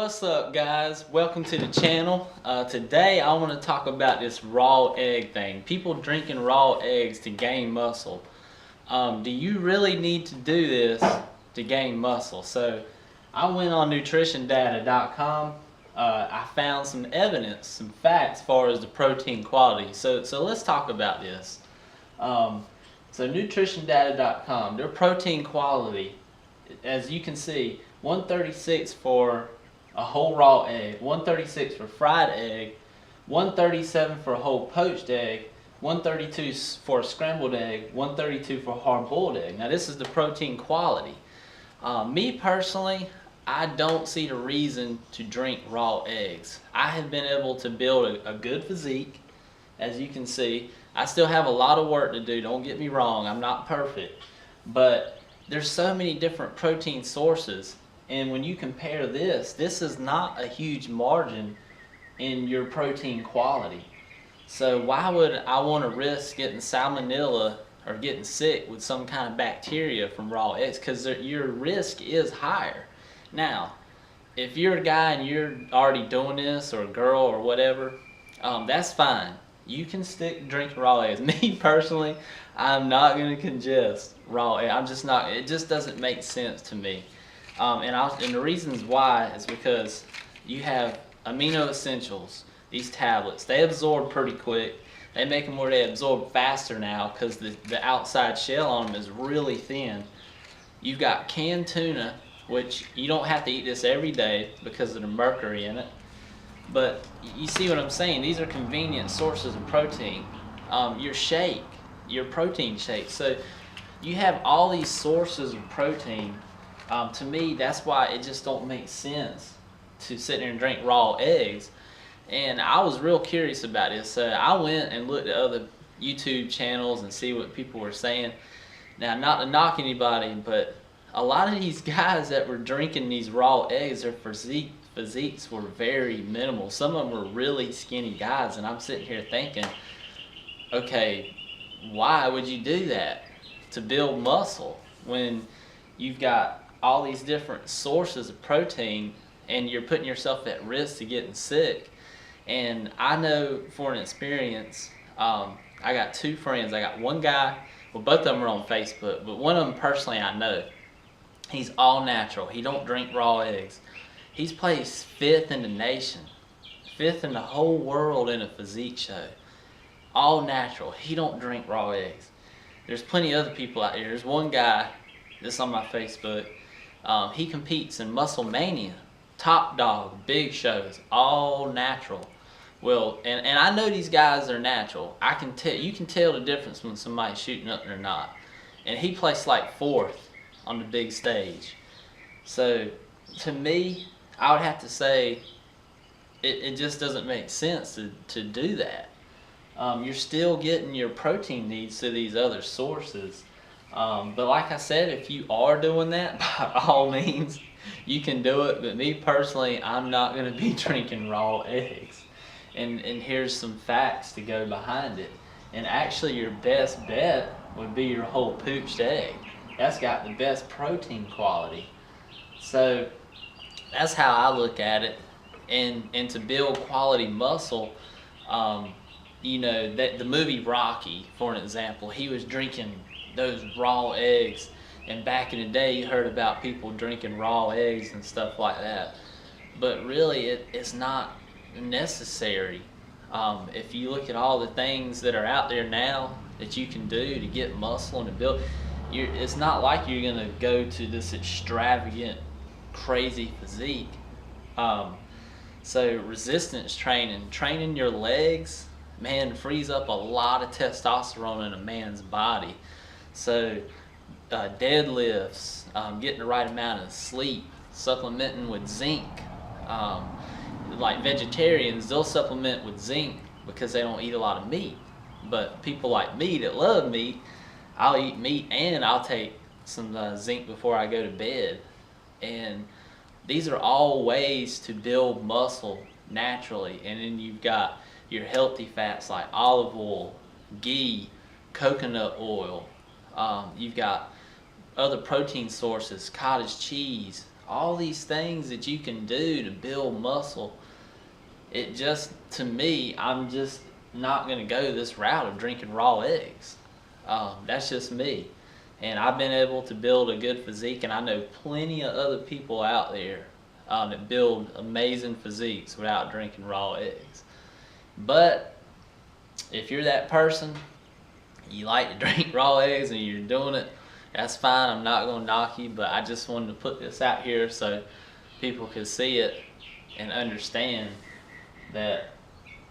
What's up, guys? Welcome to the channel. Today I want to talk about this raw egg thing. People drinking raw eggs to gain muscle. Do you really need to do this to gain muscle? So I went on nutritiondata.com. I found some evidence, some facts as far as the protein quality. So let's talk about this. So nutritiondata.com, their protein quality, as you can see, 136 for a whole raw egg, 136 for fried egg, 137 for a whole poached egg, 132 for a scrambled egg, 132 for a hard-boiled egg. Now this is the protein quality. Me personally, I don't see the reason to drink raw eggs. I have been able to build a good physique, as you can see. I still have a lot of work to do, don't get me wrong, I'm not perfect. But there's so many different protein sources. And when you compare this is not a huge margin in your protein quality. So why would I want to risk getting salmonella or getting sick with some kind of bacteria from raw eggs? Because your risk is higher. Now, if you're a guy and you're already doing this, or a girl or whatever, that's fine. You can stick drinking raw eggs. Me personally, I'm not going to congest raw eggs. I'm just not. It just doesn't make sense to me. And the reasons why is because you have amino essentials, these tablets. They absorb pretty quick. They make them where they absorb faster now because the outside shell on them is really thin. You've got canned tuna, which you don't have to eat this every day because of the mercury in it. But you see what I'm saying? These are convenient sources of protein. Your shake, your protein shake. So you have all these sources of protein. To me, that's why it just don't make sense to sit there and drink raw eggs. And I was real curious about this. So I went and looked at other YouTube channels and see what people were saying. Now, not to knock anybody, but a lot of these guys that were drinking these raw eggs, their physiques were very minimal. Some of them were really skinny guys, and I'm sitting here thinking, okay, why would you do that to build muscle when you've got all these different sources of protein and you're putting yourself at risk to getting sick? And I know for an experience, I got two friends. I got one guy, well, both of them are on Facebook, but one of them personally I know. He's all natural. He don't drink raw eggs. He's placed 5th in the nation, 5th in the whole world in a physique show. All natural. He don't drink raw eggs. There's plenty of other people out there. There's one guy that's on my Facebook. He competes in Muscle Mania, Top Dog, big shows, all natural. Well, and I know these guys are natural. I can tell. You can tell the difference when somebody's shooting up or not. And he placed like 4th on the big stage. So to me, I would have to say it just doesn't make sense to do that. You're still getting your protein needs through these other sources. But like I said, if you are doing that, by all means, you can do it. But me personally, I'm not going to be drinking raw eggs. And here's some facts to go behind it. And actually, your best bet would be your whole poached egg. That's got the best protein quality. So that's how I look at it. And to build quality muscle, you know, that the movie Rocky, for an example, he was drinking those raw eggs. And back in the day, you heard about people drinking raw eggs and stuff like that. But really, it's not necessary. If you look at all the things that are out there now that you can do to get muscle and to build, it's not like you're going to go to this extravagant, crazy physique. So resistance training your legs, man, frees up a lot of testosterone in a man's body. So deadlifts, getting the right amount of sleep, supplementing with zinc. Like vegetarians, they'll supplement with zinc because they don't eat a lot of meat. But people like me that love meat, I'll eat meat and I'll take some zinc before I go to bed. And these are all ways to build muscle naturally. And then you've got your healthy fats like olive oil, ghee, coconut oil. You've got other protein sources, cottage cheese, all these things that you can do to build muscle. It just, to me, I'm just not going to go this route of drinking raw eggs. That's just me. And I've been able to build a good physique, and I know plenty of other people out there that build amazing physiques without drinking raw eggs. But if you're that person, you like to drink raw eggs and you're doing it, that's fine. I'm not going to knock you, but I just wanted to put this out here so people could see it and understand that,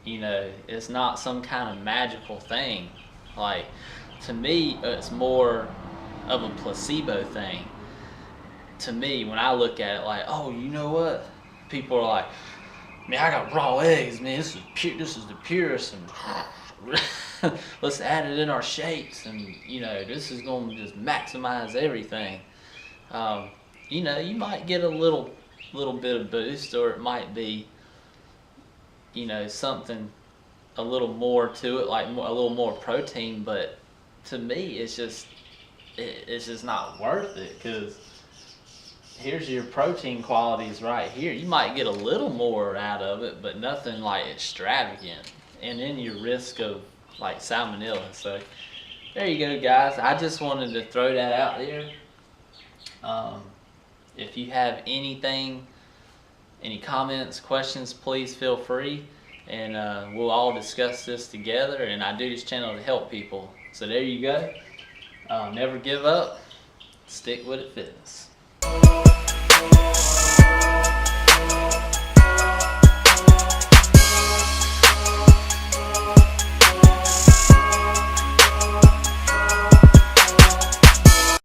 you know, it's not some kind of magical thing. Like, to me, it's more of a placebo thing. To me, when I look at it, like, oh, you know what? People are like, man, I got raw eggs, man. This is pure. This is the purest, and let's add it in our shakes, and you know, this is going to just maximize everything. You know, you might get a little bit of boost, or it might be, you know, something a little more to it, like a little more protein. But to me, it's just not worth it, because here's your protein qualities right here. You might get a little more out of it, but nothing like extravagant. And then your risk of like salmonella. So there you go, guys. I just wanted to throw that out there. If you have anything, any comments, questions, please feel free. And we'll all discuss this together. And I do this channel to help people. So there you go. Never give up. Stick with it, fitness.